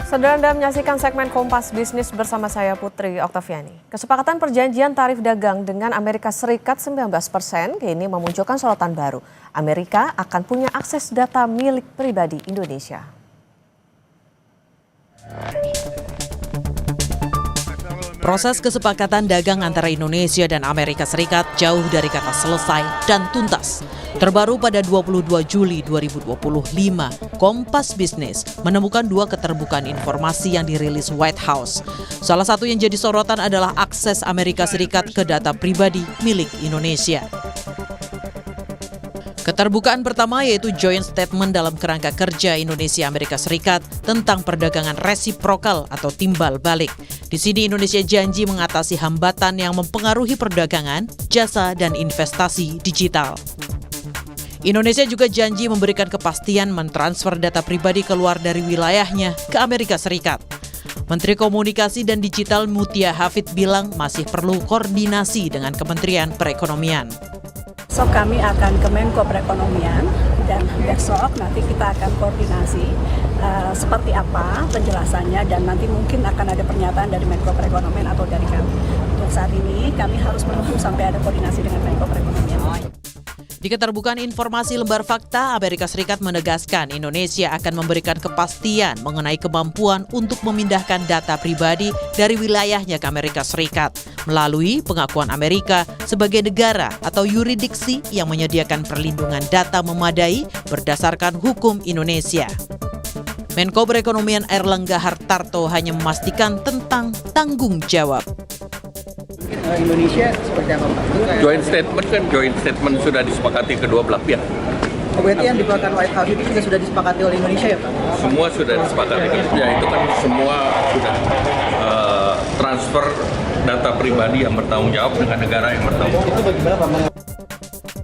Saudara Anda menyaksikan segmen Kompas Bisnis bersama saya Putri Oktaviani. Kesepakatan perjanjian tarif dagang dengan Amerika Serikat 19% kini memunculkan sorotan baru. Amerika akan punya akses data milik pribadi Indonesia. Proses kesepakatan dagang antara Indonesia dan Amerika Serikat jauh dari kata selesai dan tuntas. Terbaru pada 22 Juli 2025, Kompas Bisnis menemukan dua keterbukaan informasi yang dirilis White House. Salah satu yang jadi sorotan adalah akses Amerika Serikat ke data pribadi milik Indonesia. Keterbukaan pertama yaitu joint statement dalam kerangka kerja Indonesia-Amerika Serikat tentang perdagangan resiprokal atau timbal balik. Di sini Indonesia janji mengatasi hambatan yang mempengaruhi perdagangan, jasa, dan investasi digital. Indonesia juga janji memberikan kepastian mentransfer data pribadi keluar dari wilayahnya ke Amerika Serikat. Menteri Komunikasi dan Digital Mutia Hafid bilang masih perlu koordinasi dengan Kementerian Perekonomian. Besok kami akan ke Menko Perekonomian dan besok nanti kita akan koordinasi seperti apa penjelasannya dan nanti mungkin akan ada pernyataan dari Menko Perekonomian atau dari kami. Untuk saat ini kami harus menunggu sampai ada koordinasi dengan Menko Perekonomian. Di keterbukaan informasi lembar fakta, Amerika Serikat menegaskan Indonesia akan memberikan kepastian mengenai kemampuan untuk memindahkan data pribadi dari wilayahnya ke Amerika Serikat melalui pengakuan Amerika sebagai negara atau yurisdiksi yang menyediakan perlindungan data memadai berdasarkan hukum Indonesia. Menko Perekonomian Airlangga Hartarto hanya memastikan tentang tanggung jawab. Indonesia seperti apa Pak? Joint statement sudah disepakati kedua belah pihak. Oh, berarti yang dikeluarkan White House itu juga sudah disepakati oleh Indonesia ya Pak? Semua sudah disepakati. Ya itu kan semua sudah transfer data pribadi yang bertanggung jawab dengan negara yang bertanggung jawab. Itu bagaimana Pak?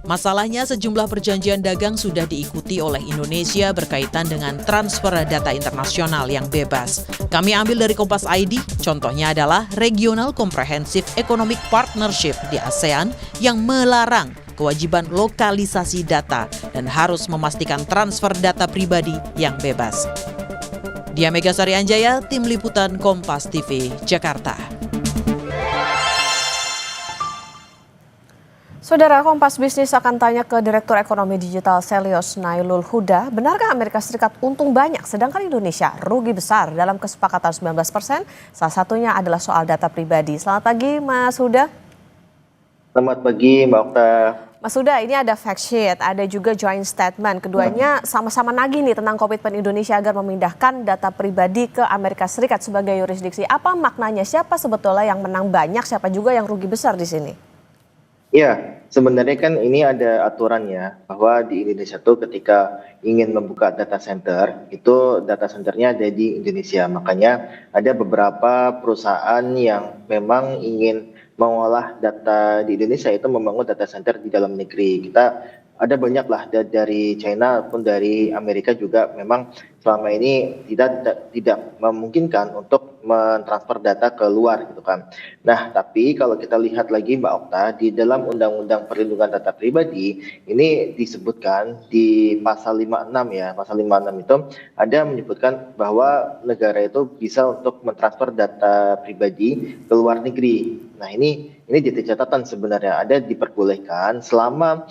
Masalahnya sejumlah perjanjian dagang sudah diikuti oleh Indonesia berkaitan dengan transfer data internasional yang bebas. Kami ambil dari Kompas ID, contohnya adalah Regional Comprehensive Economic Partnership di ASEAN yang melarang kewajiban lokalisasi data dan harus memastikan transfer data pribadi yang bebas. Dia Megasari Anjaya, Tim Liputan Kompas TV, Jakarta. Saudara, Kompas Bisnis akan tanya ke Direktur Ekonomi Digital Selyos Nailul Huda, benarkah Amerika Serikat untung banyak sedangkan Indonesia rugi besar dalam kesepakatan 19%? Salah satunya adalah soal data pribadi. Selamat pagi Mas Huda. Selamat pagi Mbak Okta. Mas Huda, ini ada fact sheet, ada juga joint statement. Keduanya sama-sama nagih nih tentang komitmen Indonesia agar memindahkan data pribadi ke Amerika Serikat sebagai yurisdiksi. Apa maknanya? Siapa sebetulnya yang menang banyak, siapa juga yang rugi besar di sini? Ya, sebenarnya kan ini ada aturannya bahwa di Indonesia tuh ketika ingin membuka data center, itu data centernya ada di Indonesia. Makanya ada beberapa perusahaan yang memang ingin mengolah data di Indonesia itu membangun data center di dalam negeri. Kita ada banyak lah dari China maupun dari Amerika juga memang selama ini tidak memungkinkan untuk mentransfer data ke luar gitu kan. Nah, tapi kalau kita lihat lagi Mbak Okta, di dalam Undang-Undang Perlindungan Data Pribadi ini disebutkan di pasal 56 ya. Pasal 56 itu ada menyebutkan bahwa negara itu bisa untuk mentransfer data pribadi ke luar negeri. Nah, ini jadi catatan sebenarnya ada diperbolehkan selama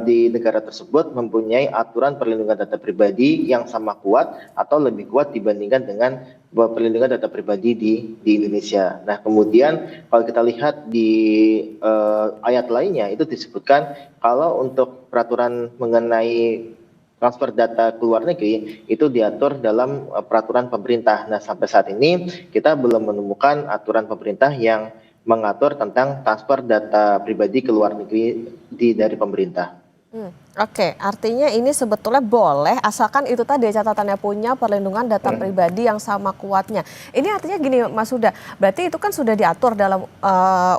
di negara tersebut mempunyai aturan perlindungan data pribadi yang sama kuat atau lebih kuat dibandingkan dengan perlindungan data pribadi di Indonesia. Nah, kemudian kalau kita lihat di ayat lainnya itu disebutkan kalau untuk peraturan mengenai transfer data ke luar negeri itu diatur dalam peraturan pemerintah. Nah, sampai saat ini kita belum menemukan aturan pemerintah yang mengatur tentang transfer data pribadi ke luar negeri dari pemerintah. Oke, artinya ini sebetulnya boleh asalkan itu tadi catatannya punya perlindungan data pribadi yang sama kuatnya. Ini artinya gini Mas Huda, berarti itu kan sudah diatur dalam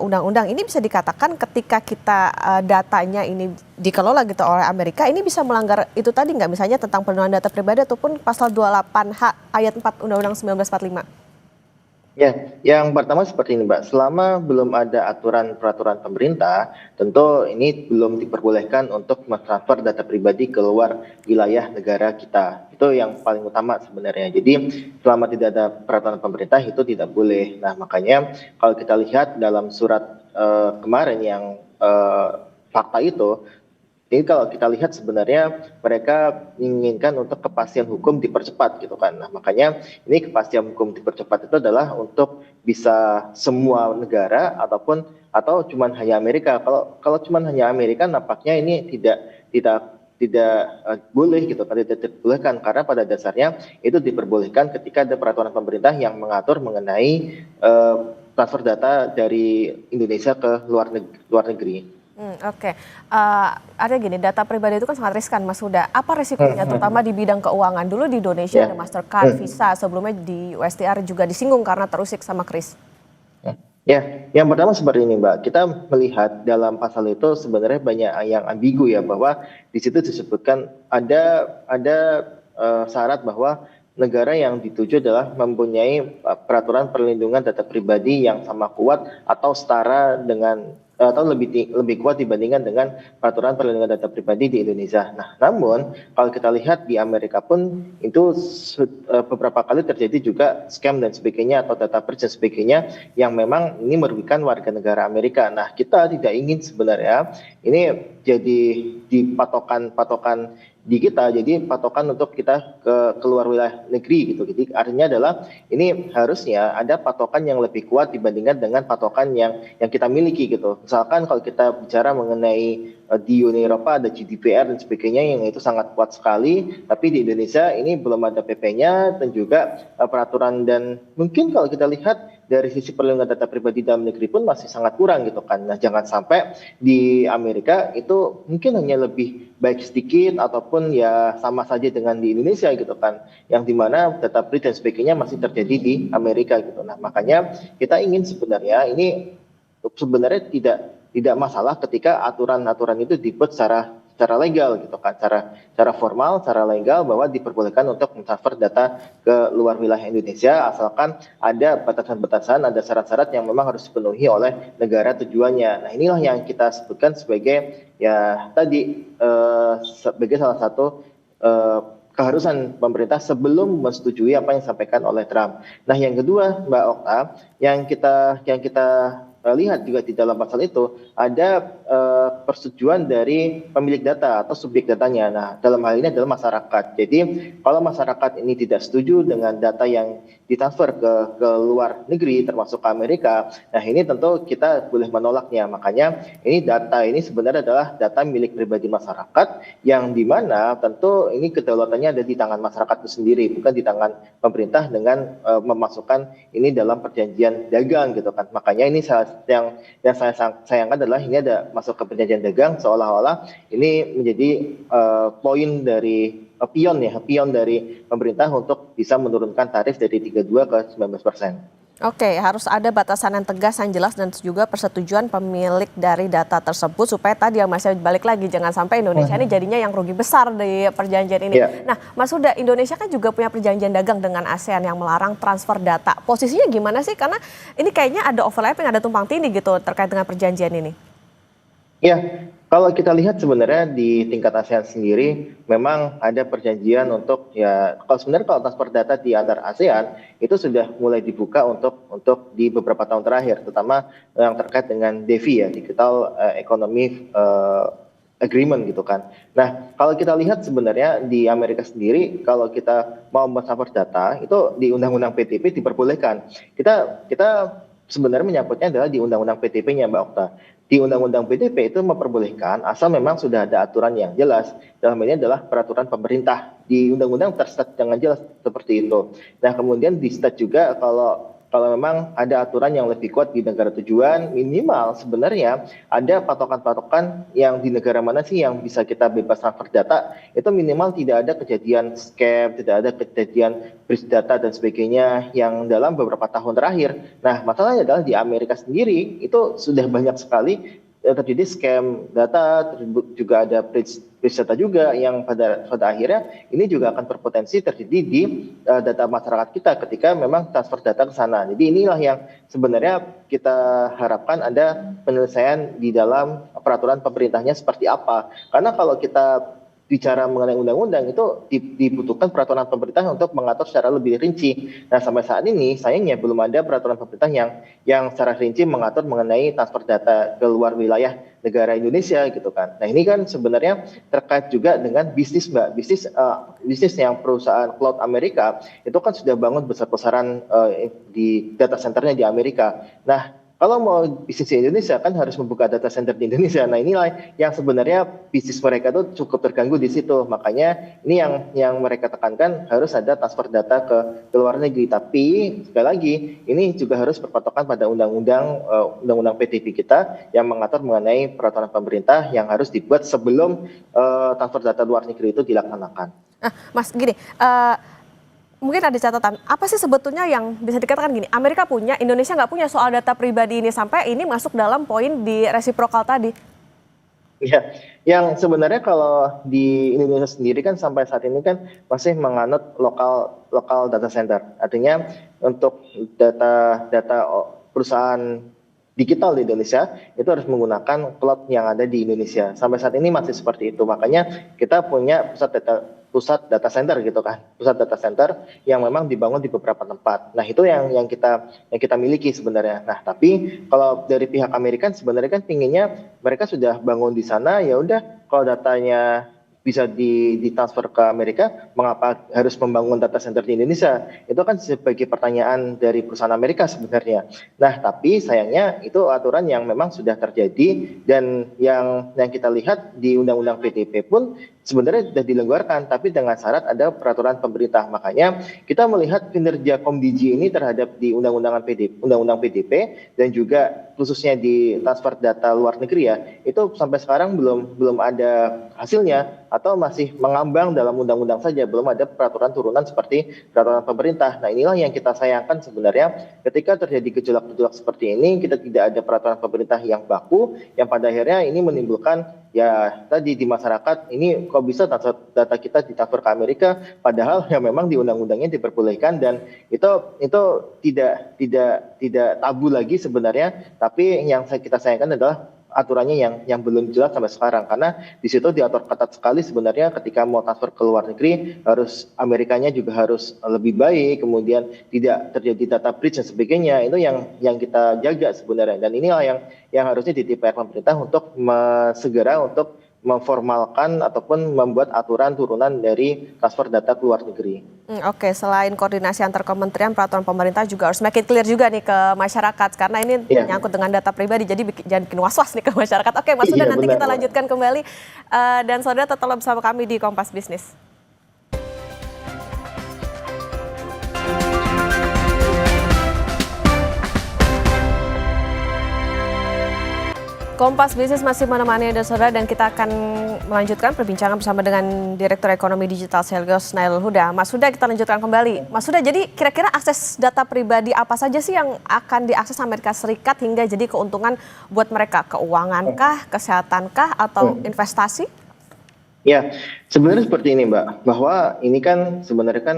undang-undang. Ini bisa dikatakan ketika kita datanya ini dikelola gitu oleh Amerika, ini bisa melanggar itu tadi nggak, misalnya tentang perlindungan data pribadi ataupun pasal 28H ayat 4 Undang-Undang 1945? Ya, yang pertama seperti ini, Mbak. Selama belum ada aturan peraturan pemerintah, tentu ini belum diperbolehkan untuk mentransfer data pribadi ke luar wilayah negara kita. Itu yang paling utama sebenarnya. Jadi, selama tidak ada peraturan pemerintah itu tidak boleh. Nah, makanya kalau kita lihat dalam surat kemarin yang fakta itu, jadi kalau kita lihat sebenarnya mereka menginginkan untuk kepastian hukum dipercepat gitu kan. Nah, makanya ini kepastian hukum dipercepat itu adalah untuk bisa semua negara atau cuman hanya Amerika. Kalau cuman hanya Amerika nampaknya ini tidak boleh gitu kan, tidak diperbolehkan karena pada dasarnya itu diperbolehkan ketika ada peraturan pemerintah yang mengatur mengenai transfer data dari Indonesia ke luar negeri. Oke. Ada gini, data pribadi itu kan sangat riskan, Mas Huda. Apa risikonya, terutama di bidang keuangan? Dulu di Indonesia Ya. ada Mastercard, Visa, sebelumnya di USTR juga disinggung karena terusik sama Kris. Ya, yang pertama seperti ini, Mbak. Kita melihat dalam pasal itu sebenarnya banyak yang ambigu ya, bahwa di situ disebutkan ada syarat bahwa negara yang dituju adalah mempunyai peraturan perlindungan data pribadi yang sama kuat atau setara dengan atau lebih kuat dibandingkan dengan peraturan perlindungan data pribadi di Indonesia. Nah, namun kalau kita lihat di Amerika pun itu beberapa kali terjadi juga scam dan sebagainya atau data breach dan sebagainya yang memang ini merugikan warga negara Amerika. Nah, kita tidak ingin sebenarnya ini jadi di patokan di kita, jadi patokan untuk kita keluar wilayah negeri gitu. Jadi artinya adalah ini harusnya ada patokan yang lebih kuat dibandingkan dengan patokan yang kita miliki gitu. Misalkan kalau kita bicara mengenai di Uni Eropa ada GDPR dan sebagainya yang itu sangat kuat sekali, tapi di Indonesia ini belum ada PP-nya dan juga peraturan, dan mungkin kalau kita lihat dari sisi perlindungan data pribadi dalam negeri pun masih sangat kurang gitu kan. Nah, jangan sampai di Amerika itu mungkin hanya lebih baik sedikit ataupun ya sama saja dengan di Indonesia gitu kan, yang dimana data breach dan sebagainya masih terjadi di Amerika gitu. Nah, makanya kita ingin sebenarnya ini sebenarnya tidak masalah ketika aturan-aturan itu dibuat secara legal gitu kan, secara formal, secara legal bahwa diperbolehkan untuk mentransfer data ke luar wilayah Indonesia asalkan ada batasan-batasan, ada syarat-syarat yang memang harus dipenuhi oleh negara tujuannya. Nah, inilah yang kita sebutkan sebagai ya tadi sebagai salah satu keharusan pemerintah sebelum menyetujui apa yang disampaikan oleh Trump. Nah, yang kedua, Mbak Okta, yang kita lihat juga di dalam pasal itu ada persetujuan dari pemilik data atau subjek datanya. Nah, dalam hal ini adalah masyarakat. Jadi kalau masyarakat ini tidak setuju dengan data yang ditransfer ke luar negeri termasuk ke Amerika, nah ini tentu kita boleh menolaknya. Makanya ini data ini sebenarnya adalah data milik pribadi masyarakat yang dimana tentu ini kedaulatannya ada di tangan masyarakat itu sendiri, bukan di tangan pemerintah dengan memasukkan ini dalam perjanjian dagang gitu kan. Makanya ini yang saya sayangkan adalah ini ada masuk ke perjanjian dagang seolah-olah ini menjadi poin dari pion dari pemerintah untuk bisa menurunkan tarif dari 32 ke 19%. Oke, harus ada batasan yang tegas, yang jelas, dan juga persetujuan pemilik dari data tersebut supaya tadi yang masih balik lagi, jangan sampai Indonesia ini jadinya yang rugi besar di perjanjian ini. Yeah. Nah, Mas Huda, Indonesia kan juga punya perjanjian dagang dengan ASEAN yang melarang transfer data. Posisinya gimana sih? Karena ini kayaknya ada overlapping, ada tumpang tindih gitu terkait dengan perjanjian ini. Ya, kalau kita lihat sebenarnya di tingkat ASEAN sendiri memang ada perjanjian untuk ya kalau transfer data di antar ASEAN itu sudah mulai dibuka untuk di beberapa tahun terakhir, terutama yang terkait dengan DEFI ya, Digital Economy Agreement gitu kan. Nah, kalau kita lihat sebenarnya di Amerika sendiri kalau kita mau mentransfer data itu di Undang-Undang PTP diperbolehkan. Kita sebenarnya menyangkutnya adalah di Undang-Undang PTP-nya, Mbak Okta. Di Undang-Undang PTP itu memperbolehkan asal memang sudah ada aturan yang jelas. Dalam ini adalah peraturan pemerintah. Di Undang-Undang terstat dengan jelas seperti itu. Nah, kemudian di stat juga kalau memang ada aturan yang lebih kuat di negara tujuan, minimal sebenarnya ada patokan-patokan yang di negara mana sih yang bisa kita bebas transfer data, itu minimal tidak ada kejadian scam, tidak ada kejadian breach data dan sebagainya yang dalam beberapa tahun terakhir. Nah, masalahnya adalah di Amerika sendiri itu sudah banyak sekali terjadi scam data, juga ada breach data juga yang pada akhirnya ini juga akan berpotensi terjadi di data masyarakat kita ketika memang transfer data ke sana. Jadi inilah yang sebenarnya kita harapkan ada penyelesaian di dalam peraturan pemerintahnya seperti apa. Karena kalau kita bicara mengenai undang-undang itu dibutuhkan peraturan pemerintah untuk mengatur secara lebih rinci. Nah, sampai saat ini sayangnya belum ada peraturan pemerintah yang secara rinci mengatur mengenai transfer data ke luar wilayah negara Indonesia gitu kan. Nah, ini kan sebenarnya terkait juga dengan bisnis, Mbak. Bisnis yang perusahaan cloud Amerika itu kan sudah bangun besar-besaran di data centernya di Amerika. Nah, kalau mau bisnis di Indonesia kan harus membuka data center di Indonesia. Nah, inilah yang sebenarnya bisnis mereka tuh cukup terganggu di situ. Makanya ini yang mereka tekankan harus ada transfer data ke luar negeri. Tapi sekali lagi ini juga harus berpatokan pada undang-undang PDB kita yang mengatur mengenai peraturan pemerintah yang harus dibuat sebelum transfer data luar negeri itu dilaksanakan. Mas, gini, mungkin ada catatan, apa sih sebetulnya yang bisa dikatakan gini, Amerika punya, Indonesia nggak punya soal data pribadi ini sampai ini masuk dalam poin di resiprokal tadi? Ya, yang sebenarnya kalau di Indonesia sendiri kan sampai saat ini kan masih menganut lokal data center. Artinya untuk data perusahaan digital di Indonesia itu harus menggunakan cloud yang ada di Indonesia. Sampai saat ini masih seperti itu. Makanya kita punya pusat data center gitu kan, pusat data center yang memang dibangun di beberapa tempat. Nah, itu yang kita miliki sebenarnya. Nah, tapi kalau dari pihak Amerika sebenarnya kan pinginnya mereka sudah bangun di sana, ya udah kalau datanya bisa ditransfer ke Amerika, mengapa harus membangun data center di Indonesia? Itu kan sebagai pertanyaan dari perusahaan Amerika sebenarnya. Nah, tapi sayangnya itu aturan yang memang sudah terjadi dan yang kita lihat di Undang-Undang PDP pun sebenarnya sudah dilonggarkan, tapi dengan syarat ada peraturan pemerintah. Makanya kita melihat kinerja Komdigi ini terhadap di Undang-Undang PDP dan juga khususnya di transfer data luar negeri ya, itu sampai sekarang belum ada hasilnya atau masih mengambang dalam undang-undang saja, belum ada peraturan turunan seperti peraturan pemerintah. Nah, inilah yang kita sayangkan sebenarnya ketika terjadi gejolak-gejolak seperti ini, kita tidak ada peraturan pemerintah yang baku, yang pada akhirnya ini menimbulkan ya tadi di masyarakat ini kok bisa data kita ditransfer ke Amerika padahal yang memang di undang-undangnya diperbolehkan dan itu tidak tabu lagi sebenarnya, tapi yang kita sayangkan adalah aturannya yang belum jelas sampai sekarang karena di situ diatur ketat sekali sebenarnya ketika mau transfer ke luar negeri harus Amerikanya juga harus lebih baik, kemudian tidak terjadi data breach dan sebagainya. Itu yang kita jaga sebenarnya dan inilah yang harusnya jadi PR pemerintah untuk segera untuk memformalkan ataupun membuat aturan turunan dari transfer data ke luar negeri. Oke, selain koordinasi antar kementerian, peraturan pemerintah juga harus makin clear juga nih ke masyarakat karena ini menyangkut dengan data pribadi, jadi jangan bikin was-was nih ke masyarakat. Oke, Mas Huda, nanti kita lanjutkan kembali dan saudara tetaplah bersama kami di Kompas Bisnis. Kompas Bisnis masih menemani Anda saudara dan kita akan melanjutkan perbincangan bersama dengan Direktur Ekonomi Digital Selgos Nailul Huda. Mas Huda, kita lanjutkan kembali. Mas Huda, jadi kira-kira akses data pribadi apa saja sih yang akan diakses Amerika Serikat hingga jadi keuntungan buat mereka? Keuangan kah, kesehatan kah, atau investasi? Ya, sebenarnya seperti ini Mbak, bahwa ini kan sebenarnya kan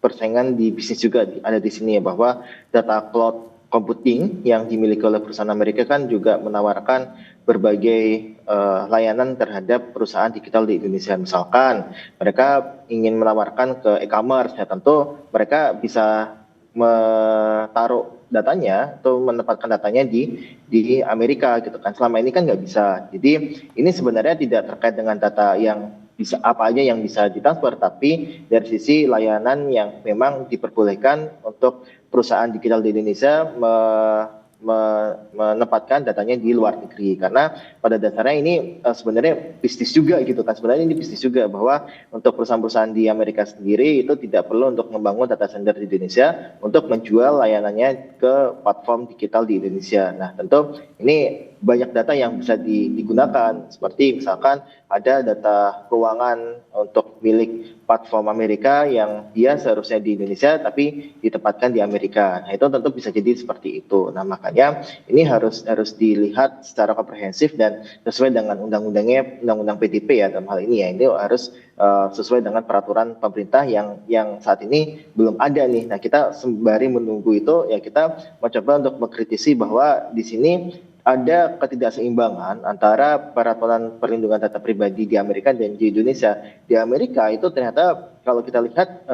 persaingan di bisnis juga ada di sini ya, bahwa data cloud computing yang dimiliki oleh perusahaan Amerika kan juga menawarkan berbagai layanan terhadap perusahaan digital di Indonesia. Misalkan mereka ingin menawarkan ke e-commerce, ya tentu mereka bisa menaruh datanya atau menempatkan datanya di Amerika gitu kan. Selama ini kan nggak bisa. Jadi ini sebenarnya tidak terkait dengan data yang bisa apa aja yang bisa ditransfer, tapi dari sisi layanan yang memang diperbolehkan untuk perusahaan digital di Indonesia menempatkan datanya di luar negeri karena pada dasarnya ini sebenarnya bisnis juga gitu kan, sebenarnya ini bisnis juga bahwa untuk perusahaan-perusahaan di Amerika sendiri itu tidak perlu untuk membangun data center di Indonesia untuk menjual layanannya ke platform digital di Indonesia. Nah tentu ini banyak data yang bisa digunakan, seperti misalkan ada data keuangan untuk milik platform Amerika yang dia seharusnya di Indonesia tapi ditempatkan di Amerika. Nah, itu tentu bisa jadi seperti itu. Nah, makanya ini harus dilihat secara komprehensif dan sesuai dengan undang-undang PDP ya dalam hal ini ya. Ini harus sesuai dengan peraturan pemerintah yang saat ini belum ada nih. Nah, kita sembari menunggu itu ya kita mencoba untuk mengkritisi bahwa di sini ada ketidakseimbangan antara peraturan perlindungan data pribadi di Amerika dan di Indonesia. Di Amerika itu ternyata kalau kita lihat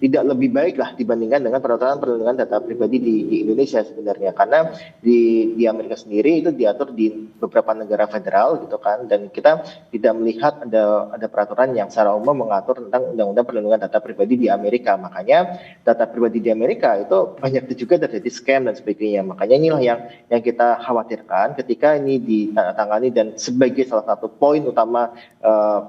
tidak lebih baik lah dibandingkan dengan peraturan perlindungan data pribadi di Indonesia sebenarnya, karena di Amerika sendiri itu diatur di beberapa negara federal gitu kan, dan kita tidak melihat ada peraturan yang secara umum mengatur tentang undang-undang perlindungan data pribadi di Amerika. Makanya data pribadi di Amerika itu banyak juga terjadi scam dan sebagainya. Makanya inilah yang kita khawatirkan ketika ini ditangani, dan sebagai salah satu poin utama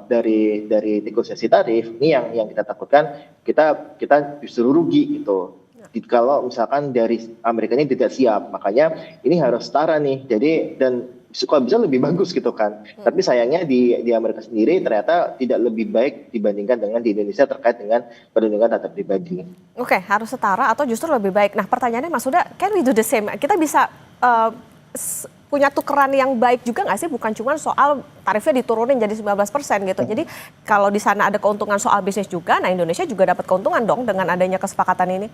dari negosiasi tarif ini yang kita takutkan kita justru rugi gitu. Kalau misalkan dari Amerika ini tidak siap, makanya ini harus setara nih. Jadi dan kalau bisa lebih bagus gitu kan. Tapi sayangnya di Amerika sendiri ternyata tidak lebih baik dibandingkan dengan di Indonesia terkait dengan perlindungan data pribadi. Oke, harus setara atau justru lebih baik. Nah, pertanyaannya Mas Huda, can we do the same? Kita bisa punya tukeran yang baik juga nggak sih? Bukan cuma soal tarifnya diturunin jadi 19% gitu. Jadi kalau di sana ada keuntungan soal bisnis juga, nah Indonesia juga dapat keuntungan dong dengan adanya kesepakatan ini.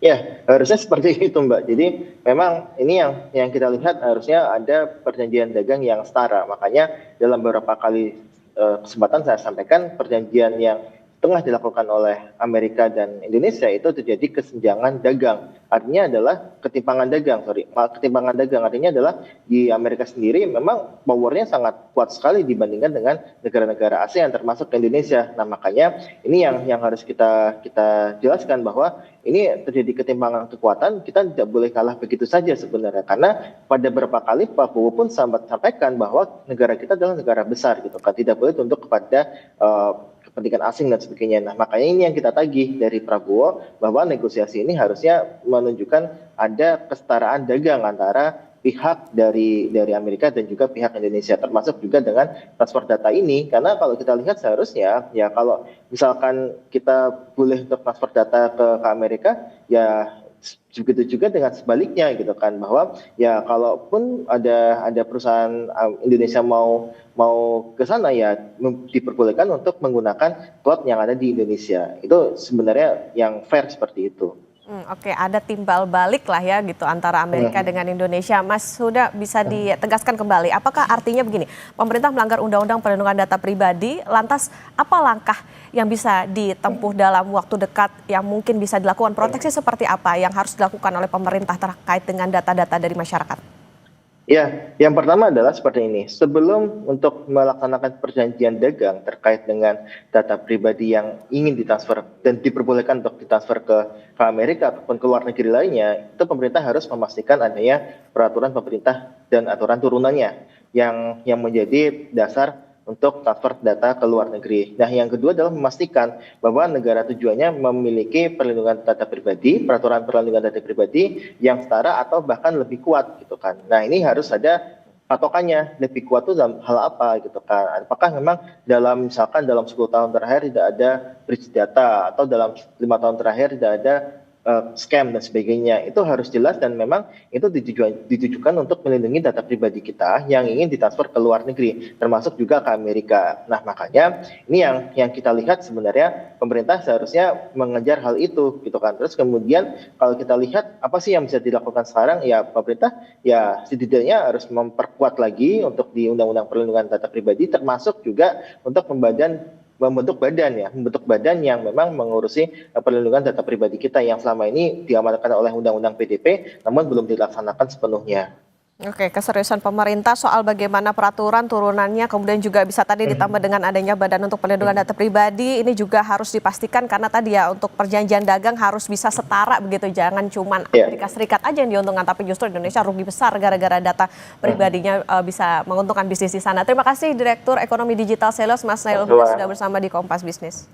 Ya, harusnya seperti itu Mbak. Jadi memang ini yang kita lihat harusnya ada perjanjian dagang yang setara. Makanya dalam beberapa kali kesempatan saya sampaikan perjanjian yang tengah dilakukan oleh Amerika dan Indonesia itu terjadi kesenjangan dagang. Artinya adalah ketimpangan dagang. Artinya adalah di Amerika sendiri memang powernya sangat kuat sekali dibandingkan dengan negara-negara ASEAN termasuk Indonesia. Nah, makanya ini yang harus kita jelaskan bahwa ini terjadi ketimpangan kekuatan, kita tidak boleh kalah begitu saja sebenarnya. Karena pada beberapa kali Pak Prabowo pun sampaikan bahwa negara kita adalah negara besar gitu kan, tidak boleh tunduk kepada kepentingan asing dan sebagainya. Nah, makanya ini yang kita tagih dari Prabowo bahwa negosiasi ini harusnya menunjukkan ada kesetaraan dagang antara pihak dari Amerika dan juga pihak Indonesia, termasuk juga dengan transfer data ini. Karena kalau kita lihat seharusnya ya kalau misalkan kita boleh untuk transfer data ke Amerika, ya begitu juga dengan sebaliknya gitu kan, bahwa ya kalaupun ada perusahaan Indonesia mau ke sana ya diperbolehkan untuk menggunakan cloud yang ada di Indonesia. Itu sebenarnya yang fair seperti itu. Oke, ada timbal balik lah ya gitu antara Amerika dengan Indonesia. Mas Huda, bisa ditegaskan kembali, apakah artinya begini, pemerintah melanggar undang-undang perlindungan data pribadi, lantas apa langkah yang bisa ditempuh dalam waktu dekat yang mungkin bisa dilakukan, proteksi seperti apa yang harus dilakukan oleh pemerintah terkait dengan data-data dari masyarakat? Ya, yang pertama adalah seperti ini. Sebelum untuk melaksanakan perjanjian dagang terkait dengan data pribadi yang ingin ditransfer dan diperbolehkan untuk ditransfer ke Amerika ataupun ke luar negeri lainnya, itu pemerintah harus memastikan adanya peraturan pemerintah dan aturan turunannya yang menjadi dasar untuk transfer data ke luar negeri. Nah, yang kedua adalah memastikan bahwa negara tujuannya memiliki perlindungan data pribadi, peraturan perlindungan data pribadi yang setara atau bahkan lebih kuat gitu kan. Nah, ini harus ada patokannya, lebih kuat itu dalam hal apa gitu kan. Apakah memang misalkan dalam 10 tahun terakhir tidak ada breach data atau dalam 5 tahun terakhir tidak ada scam dan sebagainya. Itu harus jelas dan memang itu ditujukan untuk melindungi data pribadi kita yang ingin ditransfer ke luar negeri, termasuk juga ke Amerika. Nah, makanya ini yang kita lihat sebenarnya pemerintah seharusnya mengejar hal itu gitu kan. Terus kemudian kalau kita lihat apa sih yang bisa dilakukan sekarang, ya pemerintah ya setidaknya harus memperkuat lagi untuk di Undang-Undang Perlindungan Data Pribadi, termasuk juga untuk membentuk badan yang memang mengurusi perlindungan data pribadi kita yang selama ini diamanatkan oleh Undang-Undang PDP namun belum dilaksanakan sepenuhnya. Oke, keseriusan pemerintah soal bagaimana peraturan turunannya kemudian juga bisa tadi ditambah dengan adanya Badan untuk Perlindungan Data Pribadi, ini juga harus dipastikan karena tadi ya untuk perjanjian dagang harus bisa setara begitu, jangan cuma Amerika Serikat aja yang diuntungkan tapi justru Indonesia rugi besar gara-gara data pribadinya bisa menguntungkan bisnis di sana. Terima kasih Direktur Ekonomi Digital Sales Mas Nail Huda sudah bersama di Kompas Bisnis.